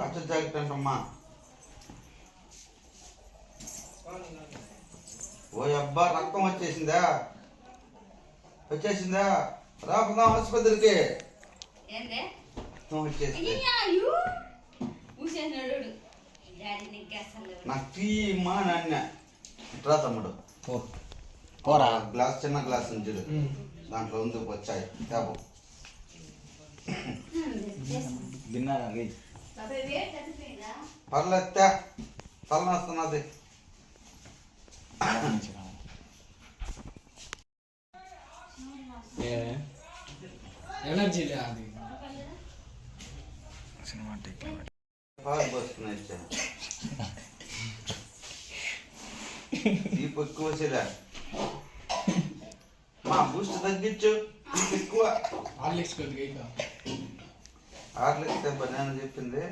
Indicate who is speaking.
Speaker 1: పచ్చ జాకెట్ అంటమ్మా. ఓ అబ్బా రక్తం వచ్చేసిందా? రాపదా ఆసుపత్రికి. వచ్చేసింది నాకు తీయమ్మా నాన్న. ఇట్రా తమ్ముడు, గ్లాస్ చిన్న గ్లాస్ నుంచి దాంట్లో ఉంది వచ్చాయి తాపు. పర్లేదు తలనొస్తున్నది.
Speaker 2: ఎనర్జీ అది
Speaker 1: పాలు పోసుకుని వచ్చాను. తీపి ఎక్కువ వచ్చేదా? మా బూస్ట్ తగ్గించు, తీపి ఎక్కువ.
Speaker 2: హార్లిక్స్ కొద్దిగా
Speaker 1: హార్లిక్స్ నేను చెప్పింది.